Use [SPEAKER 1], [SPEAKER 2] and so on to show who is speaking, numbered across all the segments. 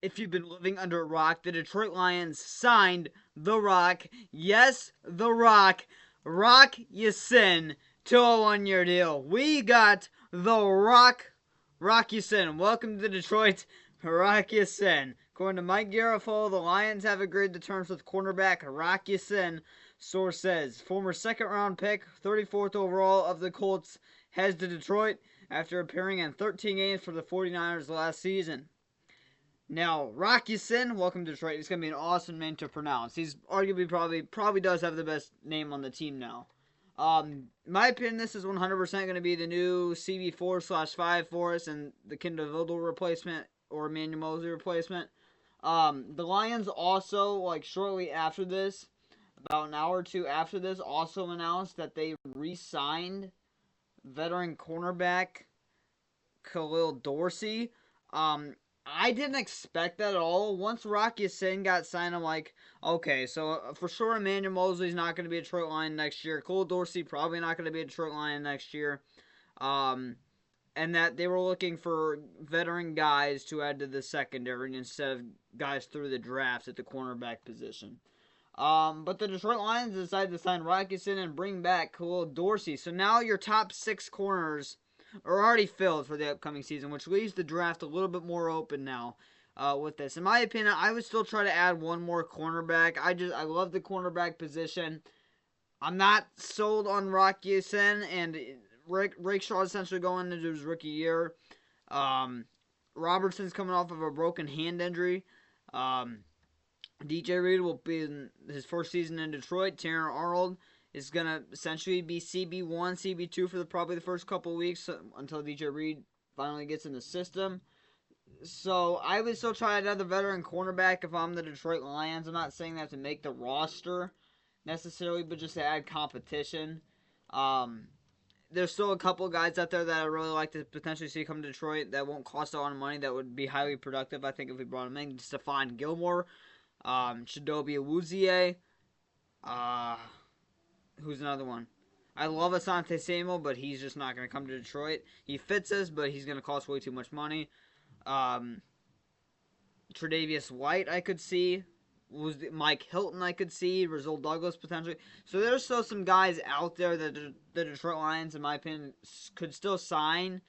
[SPEAKER 1] If you've been living under a rock, the Detroit Lions signed The Rock. Yes, The Rock. Rock Ya-Sin to a 1-year deal. We got The Rock. Rock Ya-Sin. Welcome to Detroit. Rock Ya-Sin. According to Mike Garafolo, the Lions have agreed to terms with cornerback Rock Ya-Sin. Source says, former second-round pick, 34th overall of the Colts, heads to Detroit after appearing in 13 games for the 49ers last season. Now, Rock Ya-Sin, welcome to Detroit. He's going to be an awesome name to pronounce. He's arguably probably does have the best name on the team now. My opinion, this is 100% going to be the new CB4/5 for us and the Kindle Vildor replacement or Emmanuel Moseley replacement. The Lions also, like shortly after this, about an hour or two after this, also announced that they re-signed veteran cornerback Khalil Dorsey. I didn't expect that at all. Once Rock Ya-Sin got signed, I'm like, okay, so for sure Emmanuel Moseley's not going to be a Detroit Lion next year. Khalil Dorsey probably not going to be a Detroit Lion next year. Um, and that they were looking for veteran guys to add to the secondary instead of guys through the draft at the cornerback position. But the Detroit Lions decided to sign Rock Ya-Sin and bring back Khalil Dorsey. So now your top 6 corners are already filled for the upcoming season, which leaves the draft a little bit more open now. With this, in my opinion, I would still try to add one more cornerback. I love the cornerback position. I'm not sold on Rock Ya-Sin, and Rakestraw essentially going into his rookie year. Robertson's coming off of a broken hand injury. DJ Reed will be in his first season in Detroit. Terran Arnold is going to essentially be CB1, CB2 for probably the first couple of weeks until DJ Reed finally gets in the system. So I would still try another veteran cornerback if I'm the Detroit Lions. I'm not saying that to make the roster necessarily, but just to add competition. There's still a couple of guys out there that I really like to potentially see come to Detroit that won't cost a lot of money that would be highly productive. I think if we brought them in, Stephon Gilmore, Chidobe Awuzie, uh, who's another one? I love Asante Samuel, but he's just not going to come to Detroit. He fits us, but he's going to cost way too much money. Um, Tre'Davious White, I could see. Was Mike Hilton, I could see. Rizal Douglas, potentially. So there's still some guys out there that the Detroit Lions, in my opinion, could still sign.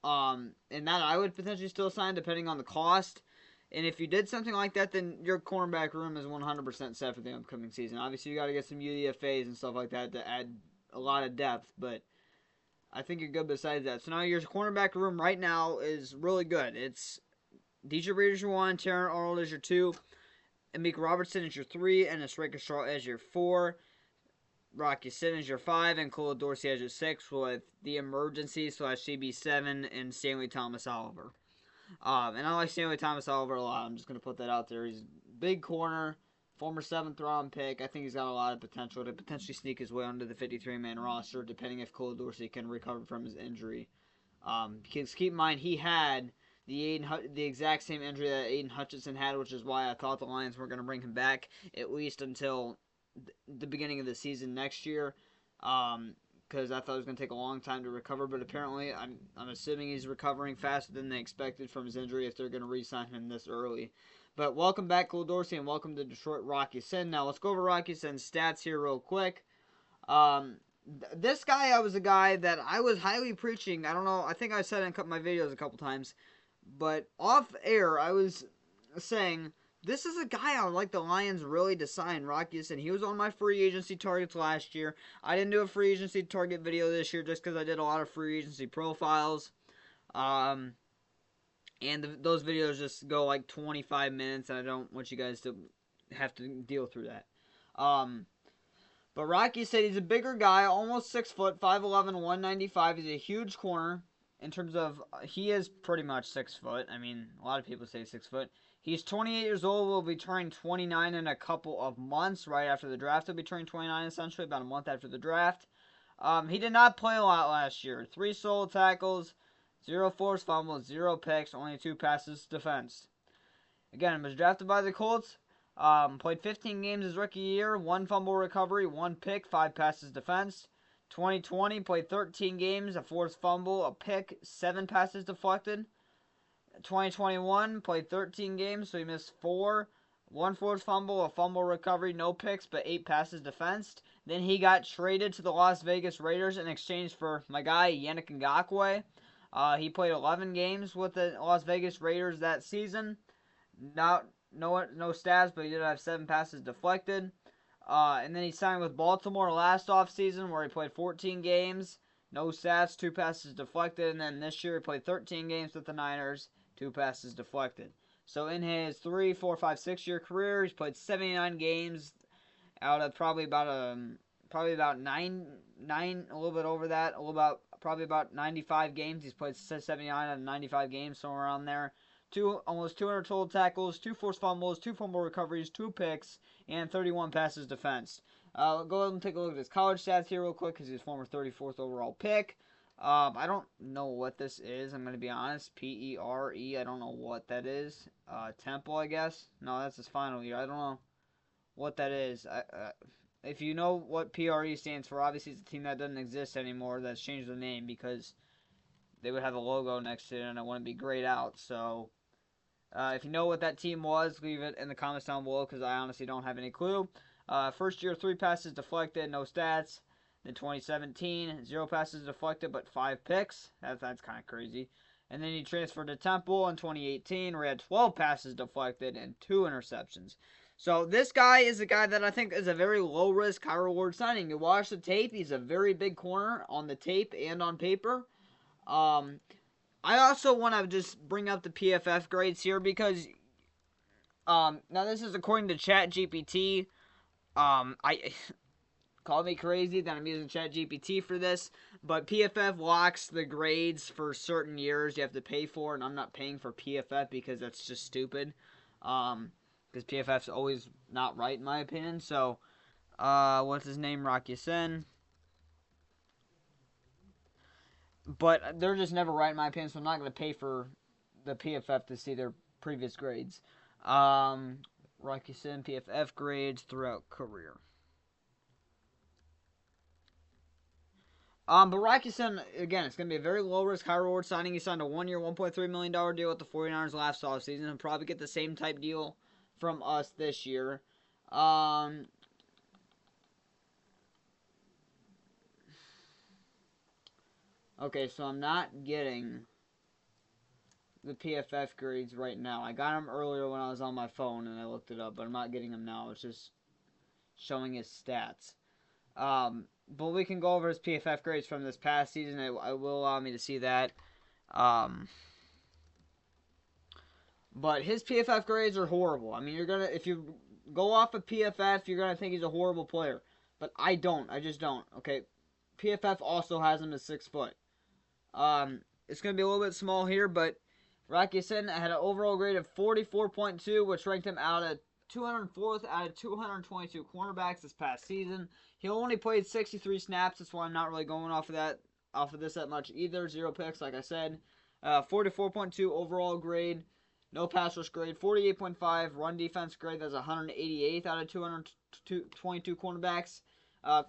[SPEAKER 1] And that I would potentially still sign depending on the cost. And if you did something like that, then your cornerback room is 100% set for the upcoming season. Obviously, you got to get some UDFAs and stuff like that to add a lot of depth, but I think you're good besides that. So now your cornerback room right now is really good. It's DJ Reed is your 1, Terran Arnold is your 2, Amik Robertson is your 3, and it's Rakestraw as your 4. Rock Ya-Sin is your 5, and Khalil Dorsey as your 6, with the emergency / CB7 and Stanley Thomas Oliver. And I like Stanley Thomas Oliver a lot. I'm just going to put that out there. He's a big corner, former 7th round pick. I think he's got a lot of potential to potentially sneak his way onto the 53-man roster, depending if Khalil Dorsey can recover from his injury. Because keep in mind, he had the exact same injury that Aiden Hutchinson had, which is why I thought the Lions weren't going to bring him back, at least until the beginning of the season next year. Because I thought it was going to take a long time to recover, but apparently I'm assuming he's recovering faster than they expected from his injury if they're going to re-sign him this early. But welcome back, Khalil Dorsey, and welcome to Detroit, Rock Ya-Sin. Now let's go over Rock Ya-Sin's stats here real quick. This guy, was a guy that I was highly preaching. I don't know, I think I said it in my videos a couple times, but off air I was saying, this is a guy I would like the Lions really to sign, Rock Ya-Sin. He was on my free agency targets last year. I didn't do a free agency target video this year just because I did a lot of free agency profiles. And those videos just go like 25 minutes, and I don't want you guys to have to deal through that. But Rock Ya-Sin, he's a bigger guy, almost 6 foot, 5'11", 195. He's a huge corner. In terms of, he is pretty much 6 foot. I mean, a lot of people say 6 foot. He's 28 years old, will be turning 29 in a couple of months, right after the draft. He'll be turning 29, essentially, about a month after the draft. He did not play a lot last year. 3 solo tackles, 0 forced fumbles, 0 picks, only 2 passes defense. Again, he was drafted by the Colts. Played 15 games his rookie year, 1 fumble recovery, 1 pick, 5 passes defense. 2020, played 13 games, a forced fumble, a pick, 7 passes deflected. 2021, played 13 games, so he missed 4. 1 forced fumble, a fumble recovery, no picks, but 8 passes defensed. Then he got traded to the Las Vegas Raiders in exchange for my guy, Yannick Ngakoue. He played 11 games with the Las Vegas Raiders that season. No stats, but he did have 7 passes deflected. And then he signed with Baltimore last offseason where he played 14 games. No stats, 2 passes deflected. And then this year he played 13 games with the Niners, 2 passes deflected. So in his 3, 4, 5, 6-year career, he's played 79 games out of probably about 9, a little bit over that, probably about 95 games. He's played 79 out of 95 games, somewhere around there. Almost 200 total tackles, 2 forced fumbles, 2 fumble recoveries, 2 picks, and 31 passes defensed. Go ahead and take a look at his college stats here real quick because he's former 34th overall pick. I don't know what this is. I'm going to be honest. PERE. I don't know what that is. Temple, I guess. No, that's his final year. I don't know what that is. If you know what PRE stands for, obviously it's a team that doesn't exist anymore. That's changed the name because they would have a logo next to it, and it wouldn't be grayed out. So, if you know what that team was, leave it in the comments down below because I honestly don't have any clue. First year, 3 passes deflected, no stats. Then 2017, 0 passes deflected, but 5 picks. That's kind of crazy. And then he transferred to Temple in 2018, where he had 12 passes deflected and 2 interceptions. So this guy is a guy that I think is a very low-risk, high-reward signing. You watch the tape, he's a very big corner on the tape and on paper. I also want to just bring up the PFF grades here because now this is according to ChatGPT. I call me crazy that I'm using ChatGPT for this, but PFF locks the grades for certain years you have to pay for, and I'm not paying for PFF because that's just stupid. Because PFF's always not right in my opinion. So, what's his name? Rock Ya-Sin. But they're just never right in my opinion, so I'm not going to pay for the PFF to see their previous grades. Rock Ya-Sin, PFF grades throughout career. But Rock Ya-Sin, again, it's going to be a very low-risk, high-reward signing. He signed a 1-year, $1.3 million deal with the 49ers last offseason and probably get the same type deal from us this year. Okay, so I'm not getting the PFF grades right now. I got them earlier when I was on my phone and I looked it up, but I'm not getting them now. It's just showing his stats. But we can go over his PFF grades from this past season. It will allow me to see that. But his PFF grades are horrible. I mean, if you go off of PFF, you're gonna think he's a horrible player. But I don't. I just don't. Okay. PFF also has him as 6 foot. It's gonna be a little bit small here, but Rock Ya-Sin had an overall grade of 44.2, which ranked him out at 204th out of 222 cornerbacks this past season. He only played 63 snaps. That's why I'm not really going off of this that much either. 0 picks, like I said. 44.2 overall grade. No pass rush grade. 48.5 run defense grade. That's 188th out of 222 cornerbacks.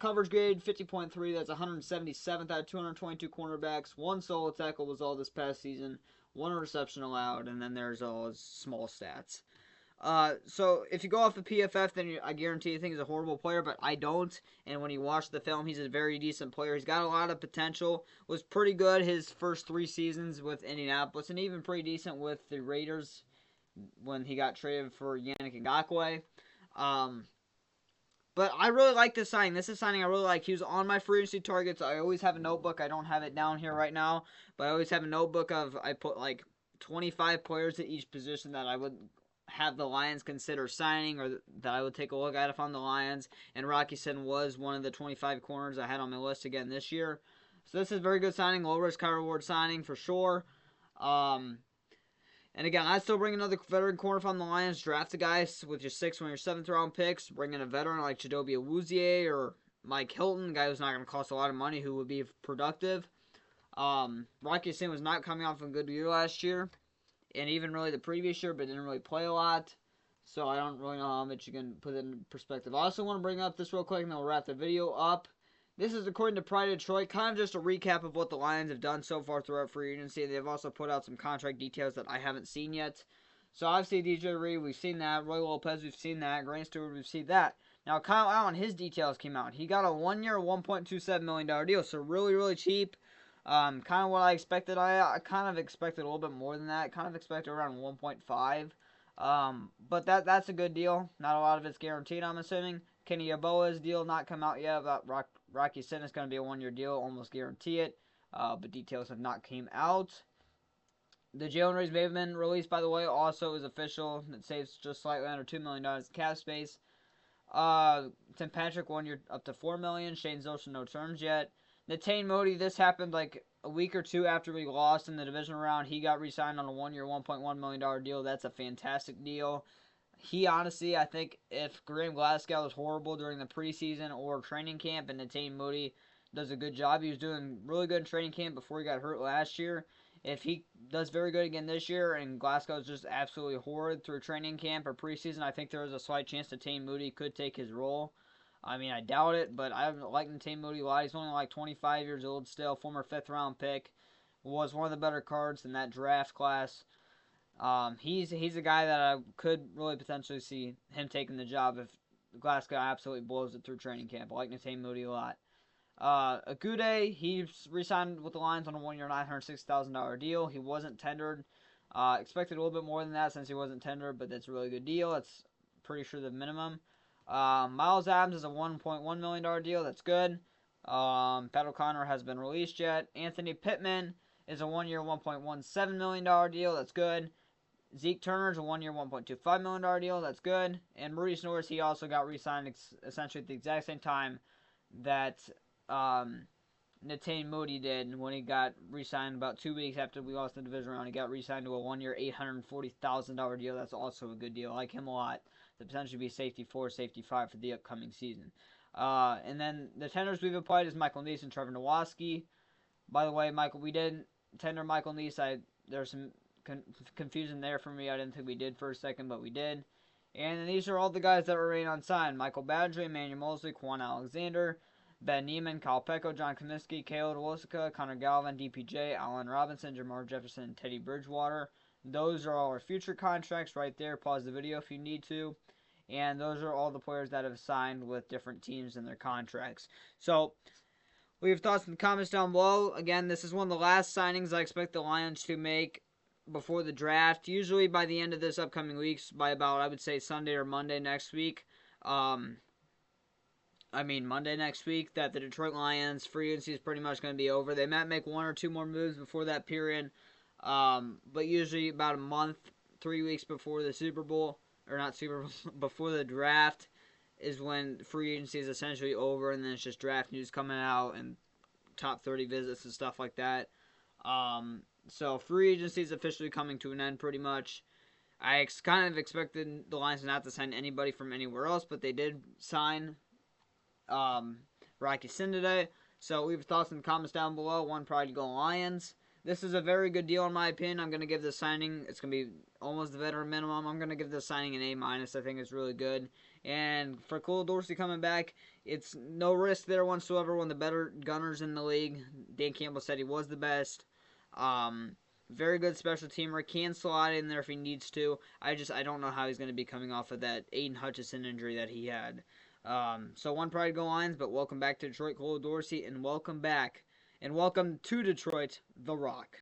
[SPEAKER 1] Coverage grade 50.3. That's 177th out of 222 cornerbacks. 1 solo tackle was all this past season. 1 reception allowed, and then there's all his small stats. So if you go off the PFF, then I guarantee you think he's a horrible player, but I don't. And when you watch the film, he's a very decent player. He's got a lot of potential. Was pretty good his first 3 seasons with Indianapolis, and even pretty decent with the Raiders when he got traded for Yannick Ngakoue. But I really like this signing. This is a signing I really like. He was on my free agency targets. I always have a notebook. I don't have it down here right now, but I always have a notebook I put like 25 players at each position that I would have the Lions consider signing or that I would take a look at if I'm the Lions. And Rock Ya-Sin was one of the 25 corners I had on my list again this year. So this is a very good signing. Low risk, high reward signing for sure. And again, I'd still bring another veteran corner from the Lions. Draft a guy with your 6th or your 7th round picks. Bring in a veteran like Chidobe Awuzie or Mike Hilton, a guy who's not going to cost a lot of money, who would be productive. Rock Ya-Sin was not coming off a good year last year, and even really the previous year, but didn't really play a lot. So I don't really know how much you can put it in perspective. I also want to bring up this real quick, and then we'll wrap the video up. This is according to Pride Detroit, kind of just a recap of what the Lions have done so far throughout free agency. They've also put out some contract details that I haven't seen yet. So obviously DJ Reed, we've seen that. Roy Lopez, we've seen that. Grant Stewart, we've seen that. Now Kyle Allen, his details came out. He got a 1-year, $1.27 million deal, so really, really cheap. Kind of what I expected. I kind of expected a little bit more than that. Kind of expected around 1.5. But that's a good deal. Not a lot of it's guaranteed, I'm assuming. Kenny Yeboah's deal not come out yet. About Rocky Sin is going to be a 1-year deal, almost guarantee it. But details have not came out. The Jalen Reeves may have been released, by the way. Also is official. It saves just slightly under $2 million in cap space. Tim Patrick 1 year up to $4 million. Shane Zolshin no terms yet. Natane Moody, this happened like a week or two after we lost in the division round. He got re-signed on a 1-year, $1.1 million deal. That's a fantastic deal. He honestly, I think if Graham Glasgow was horrible during the preseason or training camp and Natane Moody does a good job, he was doing really good in training camp before he got hurt last year. If he does very good again this year and Glasgow's just absolutely horrid through training camp or preseason, I think there is a slight chance that Natane Moody could take his role. I mean, I doubt it, but I haven't liked Natane Moody a lot. He's only like 25 years old still, former 5th-round pick. Was one of the better cards in that draft class. He's a guy that I could really potentially see him taking the job if Glasgow absolutely blows it through training camp. I like Natane Moody a lot. Agude, he re-signed with the Lions on a 1-year, $960,000 deal. He wasn't tendered. Expected a little bit more than that since he wasn't tendered, but that's a really good deal. That's pretty sure the minimum. Miles Adams is a $1.1 million deal. That's good. Pat O'Connor has been released yet. Anthony Pittman is a 1-year, $1.17 million deal. That's good. Zeke Turner is a 1-year, $1.25 million deal. That's good. And Maurice Norris, he also got re-signed essentially at the exact same time that Natane Moody did when he got re-signed about 2 weeks after we lost the division round. He got re-signed to a 1-year, $840,000 deal. That's also a good deal. I like him a lot. To potentially be safety 4, safety 5 for the upcoming season. And then the tenders we've applied is Michael Neese and Trevor Nowaski. By the way, we did tender Michael Neese. There's some confusion there for me. I didn't think we did for a second, but we did. And these are all the guys that remain unsigned. Michael Badger, Emmanuel Moseley, Quan Alexander, Ben Neiman, Kyle Pecco, John Comiskey, Caleb Wolsica, Connor Galvin, DPJ, Allen Robinson, Jamar Jefferson, and Teddy Bridgewater. Those are all our future contracts right there. Pause the video if you need to. And those are all the players that have signed with different teams in their contracts. So, leave thoughts in the comments down below. Again, this is one of the last signings I expect the Lions to make before the draft. Usually by the end of this upcoming week, by about, I would say, Sunday or Monday next week. Monday next week, that the Detroit Lions free agency is pretty much going to be over. They might make 1 or 2 more moves before that period. But usually about a month, 3 weeks before the Super Bowl, or not Super Bowl, before the draft is when free agency is essentially over, and then it's just draft news coming out and top 30 visits and stuff like that. So free agency is officially coming to an end pretty much. I kind of expected the Lions not to sign anybody from anywhere else, but they did sign Rocky Sin today. So leave your thoughts in the comments down below. One Pride to go Lions. This is a very good deal in my opinion. I'm going to give this signing, it's going to be almost the veteran minimum. I'm going to give this signing an A-. I think it's really good. And for Khalil Dorsey coming back, it's no risk there whatsoever. One of the better gunners in the league. Dan Campbell said he was the best. Very good special teamer. Can slot in there if he needs to. I don't know how he's going to be coming off of that Aiden Hutchinson injury that he had. So one Pride go Lions, but welcome back to Detroit, Khalil Dorsey, and welcome back. And welcome to Detroit, The Rock.